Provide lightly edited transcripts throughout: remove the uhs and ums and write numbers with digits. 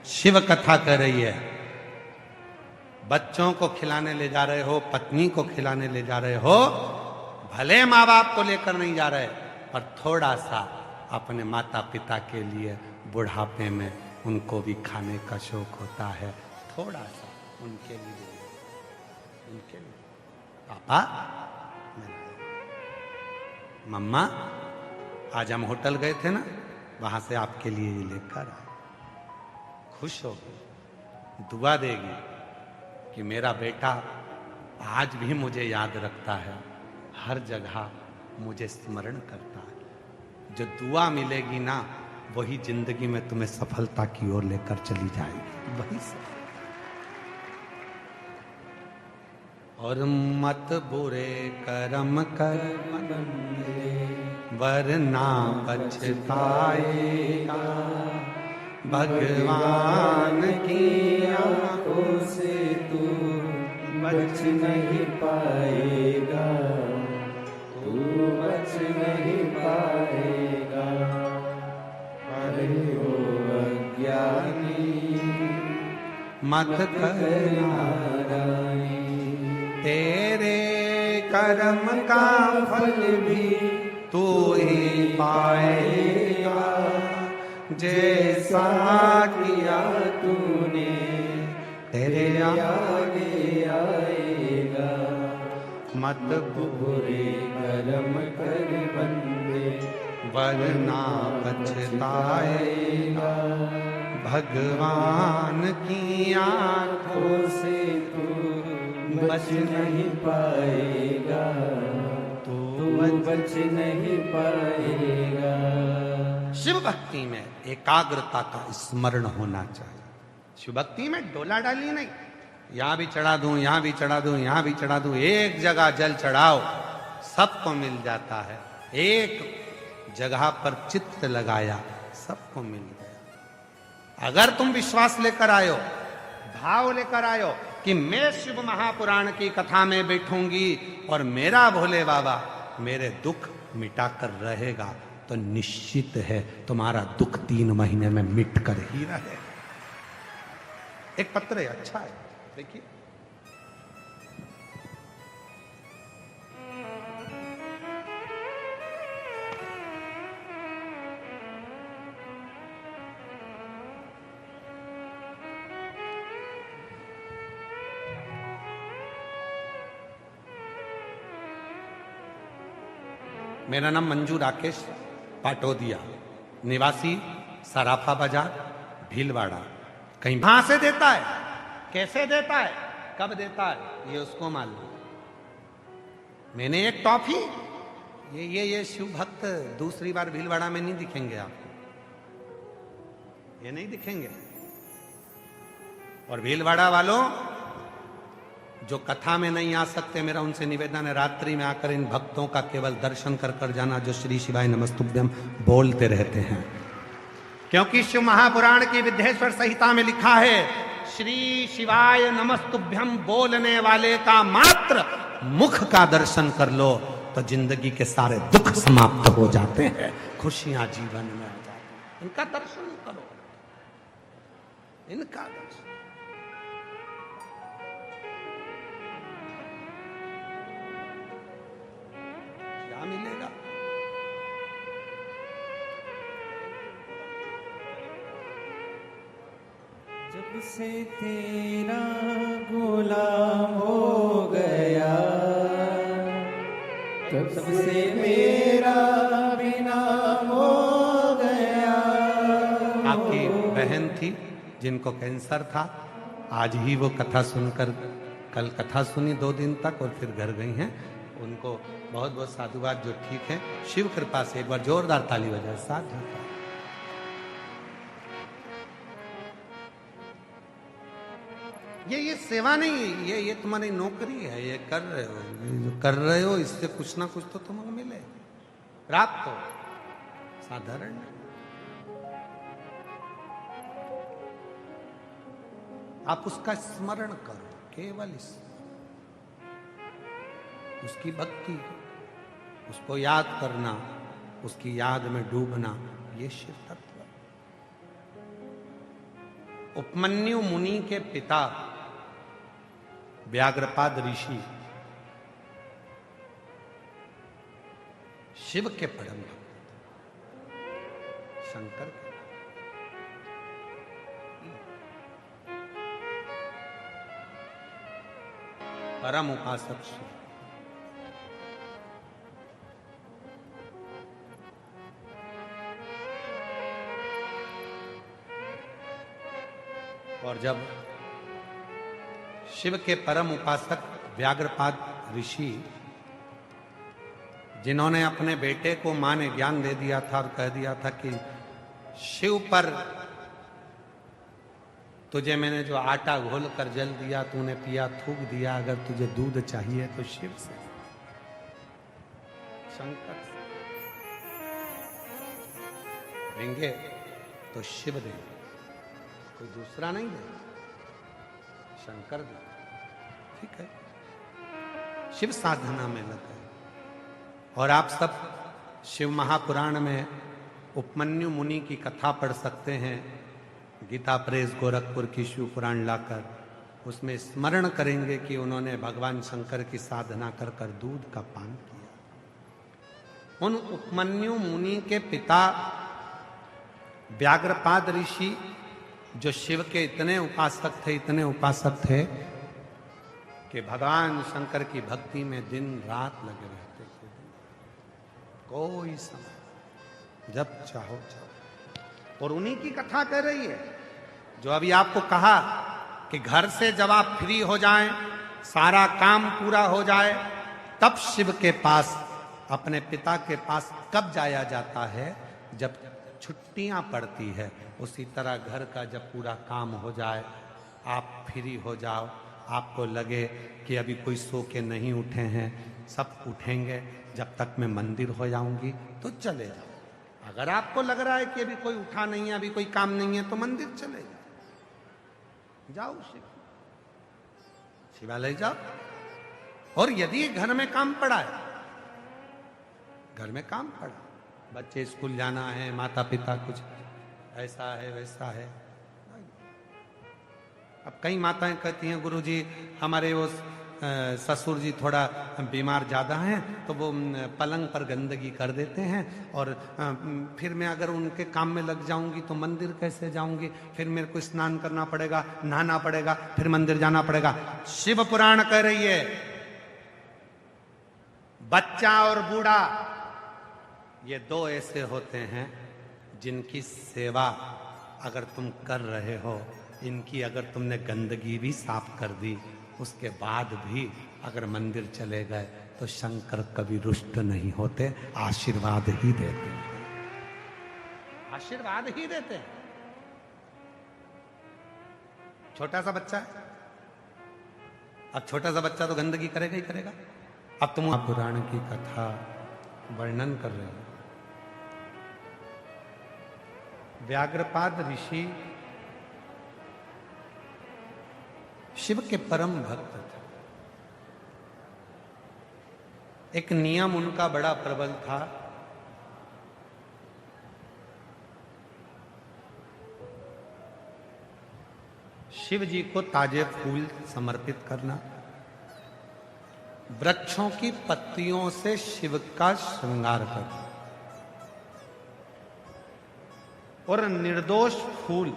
शिव कथा कर रही है। बच्चों को खिलाने ले जा रहे हो, पत्नी को खिलाने ले जा रहे हो, भले माँ बाप को लेकर नहीं जा रहे, पर थोड़ा सा अपने माता पिता के लिए बुढ़ापे में उनको भी खाने का शौक होता है, थोड़ा सा उनके लिए, उनके लिए। पापा, मम्मा, आज हम होटल गए थे ना, वहां से आपके लिए ये लेकर आए। खुश होगी, दुआ देगी कि मेरा बेटा आज भी मुझे याद रखता है, हर जगह मुझे स्मरण करता है। जो दुआ मिलेगी ना, वही जिंदगी में तुम्हें सफलता की ओर लेकर चली जाएगी, वही सब। और मत बुरे कर्म कर वरना पछताएगा, भगवान की आंखों से तू बच नहीं पाएगा, तू बच नहीं पाएगा। अरे ओ अज्ञानी मत करना, तेरे कर्म का फल भी तू ही पाएगा, जैसा किया तूने तेरे आगे आएगा। मत बुरे कर्म कर बंदे वरना पछताएगा, भगवान की आंखों से तू बच नहीं पाएगा, तू बच नहीं पाएगा। शिव भक्ति में एकाग्रता का स्मरण होना चाहिए। शिव भक्ति में डोला डाली नहीं, यहां भी चढ़ा दूं, यहां भी चढ़ा दूं, यहां भी चढ़ा दूं, एक जगह जल चढ़ाओ, सबको मिल जाता है। एक जगह पर चित्त लगाया, सबको मिल गया। अगर तुम विश्वास लेकर आयो, भाव लेकर आयो कि मैं शिव महापुराण की कथा में बैठूंगी और मेरा भोले बाबा मेरे दुख मिटाकर रहेगा, तो निश्चित है तुम्हारा दुख 3 महीने में मिट कर ही रहे। एक पत्र है, अच्छा है, देखिए। मेरा नाम मंजू राकेश पाटोदिया, निवासी सराफा बाजार, भीलवाड़ा। कहीं कहां से देता है, कैसे देता है, कब देता है, ये उसको मालूम। मैंने एक टॉफी, ये शिव भक्त दूसरी बार भीलवाड़ा में नहीं दिखेंगे आपको, ये नहीं दिखेंगे। और भीलवाड़ा वालों जो कथा में नहीं आ सकते, मेरा उनसे निवेदन है, रात्रि में आकर इन भक्तों का केवल दर्शन कर कर जाना, जो श्री शिवाय नमस्तुभ्यम बोलते रहते हैं। क्योंकि शिव महापुराण की विद्येश्वर संहिता में लिखा है, श्री शिवाय नमस्तुभ्यम बोलने वाले का मात्र मुख का दर्शन कर लो तो जिंदगी के सारे दुख समाप्त हो जाते हैं, खुशियां जीवन में आ जाती हैं। इनका दर्शन करो, इनका दर्शन। क्या मिलेगा? जब से तेरा गुलाम हो गया, तब से मेरा भी नाम हो गया। आपकी बहन थी जिनको कैंसर था, आज ही वो कथा सुनकर, कल कथा सुनी 2 दिन तक और फिर घर गई हैं। उनको बहुत बहुत साधुवाद जो ठीक है। शिव कृपा से एक बार जोरदार ताली बजाए साथ जाता। ये सेवा नहीं, ये तुम्हारी नौकरी है, ये कर रहे हो, जो कर रहे हो इससे कुछ ना कुछ तो तुम्हें मिले, प्राप्त हो, साधारण नहीं। आप उसका स्मरण करो, केवल उसकी भक्ति, उसको याद करना, उसकी याद में डूबना, ये शिव तत्व। उपमन्यु मुनि के पिता व्याघ्रपाद ऋषि शिव के परम भक्त शंकर के परम उपासक शिव। और जब शिव के परम उपासक व्याघ्रपाद ऋषि, जिन्होंने अपने बेटे को मां ने ज्ञान दे दिया था और कह दिया था कि शिव पर तुझे मैंने जो आटा घोल कर जल दिया तूने पिया थूक दिया, अगर तुझे दूध चाहिए तो शिव से, शंकर से देंगे तो शिव देंगे, कोई दूसरा नहीं दे, शंकर दे। ठीक है, शिव साधना में लगे। और आप सब शिव महापुराण में उपमन्यु मुनि की कथा पढ़ सकते हैं, गीता प्रेस गोरखपुर की शिव पुराण लाकर उसमें स्मरण करेंगे कि उन्होंने भगवान शंकर की साधना कर कर दूध का पान किया। उन उपमन्यु मुनि के पिता व्याघ्रपाद ऋषि, जो शिव के इतने उपासक थे कि भगवान शंकर की भक्ति में दिन रात लगे रहते थे। कोई समय जब चाहो चाहो। और उन्हीं की कथा कह रही है जो अभी आपको कहा कि घर से जब आप फ्री हो जाएं, सारा काम पूरा हो जाए, तब शिव के पास, अपने पिता के पास कब जाया जाता है? जब छुट्टियां पड़ती है। उसी तरह घर का जब पूरा काम हो जाए, आप फ्री हो जाओ, आपको लगे कि अभी कोई सो के नहीं उठे हैं, सब उठेंगे, जब तक मैं मंदिर हो जाऊंगी तो चले जाओ। अगर आपको लग रहा है कि अभी कोई उठा नहीं है, अभी कोई काम नहीं है, तो मंदिर चले जाओ, शिवालय जाओ। और यदि घर में काम पड़ा है, घर में काम पड़ा, बच्चे स्कूल जाना है, माता पिता कुछ ऐसा है वैसा है। अब कई माताएं कहती हैं गुरुजी हमारे वो ससुर जी थोड़ा बीमार ज़्यादा हैं, तो वो पलंग पर गंदगी कर देते हैं, और फिर मैं अगर उनके काम में लग जाऊंगी तो मंदिर कैसे जाऊंगी? फिर मेरे को स्नान करना पड़ेगा, नहाना पड़ेगा, फिर मंदिर जाना पड़ेगा। शिव पुराण कह रही है बच्चा और बूढ़ा, ये दो ऐसे होते हैं जिनकी सेवा अगर तुम कर रहे हो, इनकी अगर तुमने गंदगी भी साफ कर दी, उसके बाद भी अगर मंदिर चले गए तो शंकर कभी रुष्ट नहीं होते, आशीर्वाद ही देते हैं, आशीर्वाद ही देते हैं। छोटा सा बच्चा है, अब छोटा सा बच्चा तो गंदगी करेगा ही करेगा। अब तुम पुराण की कथा वर्णन कर रहे हो। व्याघ्रपाद ऋषि शिव के परम भक्त थे। एक नियम उनका बड़ा प्रबल था, शिव जी को ताजे फूल समर्पित करना, वृक्षों की पत्तियों से शिव का श्रृंगार करना, और निर्दोष फूल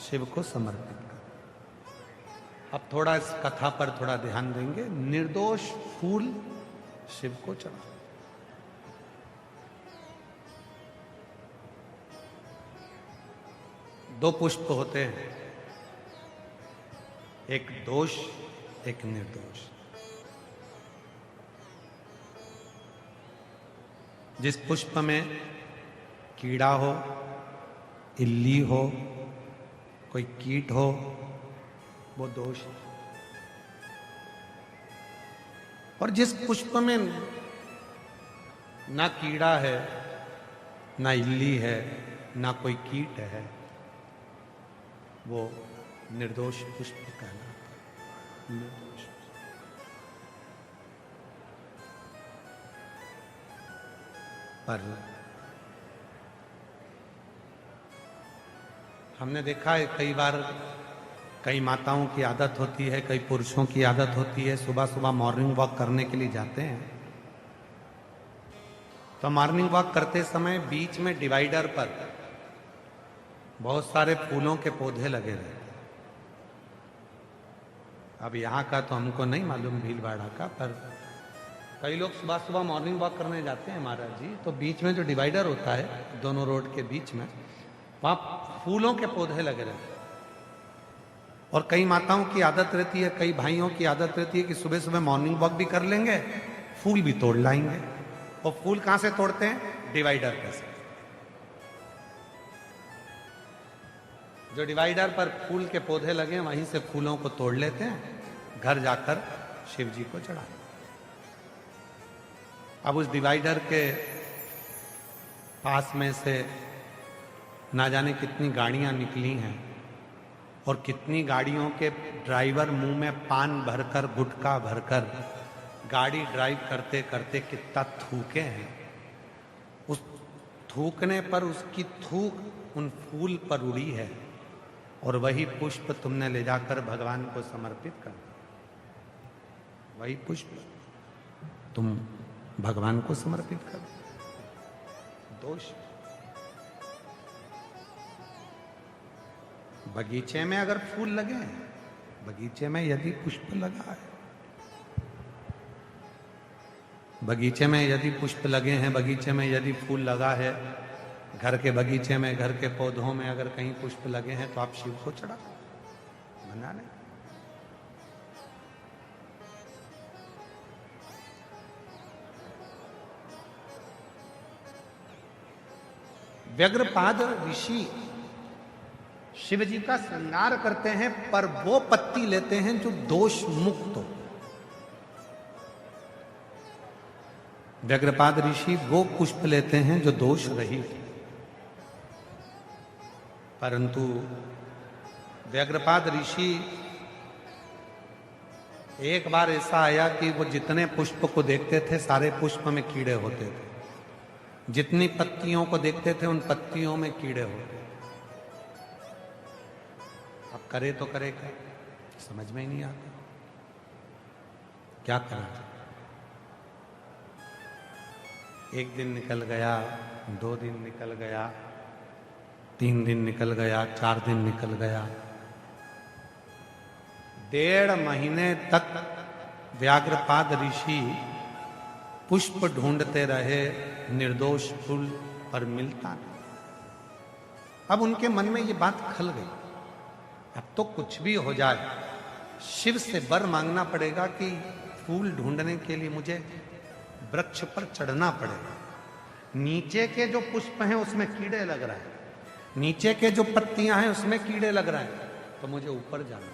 शिव को समर्पित करना। अब थोड़ा इस कथा पर थोड़ा ध्यान देंगे। निर्दोष फूल शिव को चढ़ा, दो पुष्प होते हैं, एक दोष, एक निर्दोष। जिस पुष्प में कीड़ा हो, इल्ली हो, कोई कीट हो, वो दोष है। और जिस पुष्प में ना कीड़ा है, ना इल्ली है, ना कोई कीट है, वो निर्दोष पुष्प कहलाता है। निर्दोष। पर हमने देखा है कई बार, कई माताओं की आदत होती है, कई पुरुषों की आदत होती है, सुबह सुबह मॉर्निंग वॉक करने के लिए जाते हैं। तो मॉर्निंग वॉक करते समय बीच में डिवाइडर पर बहुत सारे फूलों के पौधे लगे रहते हैं। अब यहाँ का तो हमको नहीं मालूम भीलवाड़ा का, पर कई लोग सुबह सुबह मॉर्निंग वॉक करने जाते हैं महाराज जी, तो बीच में जो डिवाइडर होता है दोनों रोड के बीच में, वहाँ फूलों के पौधे लगे रहते हैं। और कई माताओं की आदत रहती है, कई भाइयों की आदत रहती है कि सुबह सुबह मॉर्निंग वॉक भी कर लेंगे, फूल भी तोड़ लाएंगे। और फूल कहां से तोड़ते हैं? डिवाइडर पे से। जो डिवाइडर पर फूल के पौधे लगे हैं वहीं से फूलों को तोड़ लेते हैं, घर जाकर शिव जी को चढ़ाते। अब उस डिवाइडर के पास में से ना जाने कितनी गाड़ियां निकली हैं और कितनी गाड़ियों के ड्राइवर मुंह में पान भरकर, गुटखा भरकर गाड़ी ड्राइव करते करते कितना थूके हैं। उस थूकने पर उसकी थूक उन फूल पर उड़ी है और वही पुष्प तुमने ले जाकर भगवान को समर्पित कर दिया। वही पुष्प तुम भगवान को समर्पित कर दो। दोष बगीचे में अगर फूल लगे हैं, बगीचे में यदि पुष्प लगा है, बगीचे में यदि पुष्प लगे हैं, बगीचे में यदि फूल लगा है, घर के बगीचे में, घर के पौधों में अगर कहीं पुष्प लगे हैं तो आप शिव को चढ़ा बना लें। व्यग्रपाद ऋषि शिव जी का श्रृंगार करते हैं, पर वो पत्ती लेते हैं जो दोष मुक्त हो। व्यग्रपाद ऋषि वो पुष्प लेते हैं जो दोष रहित। परंतु व्यग्रपाद ऋषि एक बार ऐसा आया कि वो जितने पुष्प को देखते थे सारे पुष्प में कीड़े होते थे, जितनी पत्तियों को देखते थे उन पत्तियों में कीड़े होते। अब करे तो करे क्या, समझ में ही नहीं आता क्या करें। एक दिन निकल गया, 2 दिन निकल गया, 3 दिन निकल गया, 4 दिन निकल गया, 1.5 महीने तक व्याघ्रपाद ऋषि पुष्प ढूंढते रहे, निर्दोष फूल पर मिलता नहीं। अब उनके मन में ये बात खल गई, अब तो कुछ भी हो जाए शिव से वर मांगना पड़ेगा कि फूल ढूंढने के लिए मुझे वृक्ष पर चढ़ना पड़ेगा। नीचे के जो पुष्प हैं उसमें कीड़े लग रहे हैं, नीचे के जो पत्तियां हैं उसमें कीड़े लग रहे हैं, तो मुझे ऊपर जाना।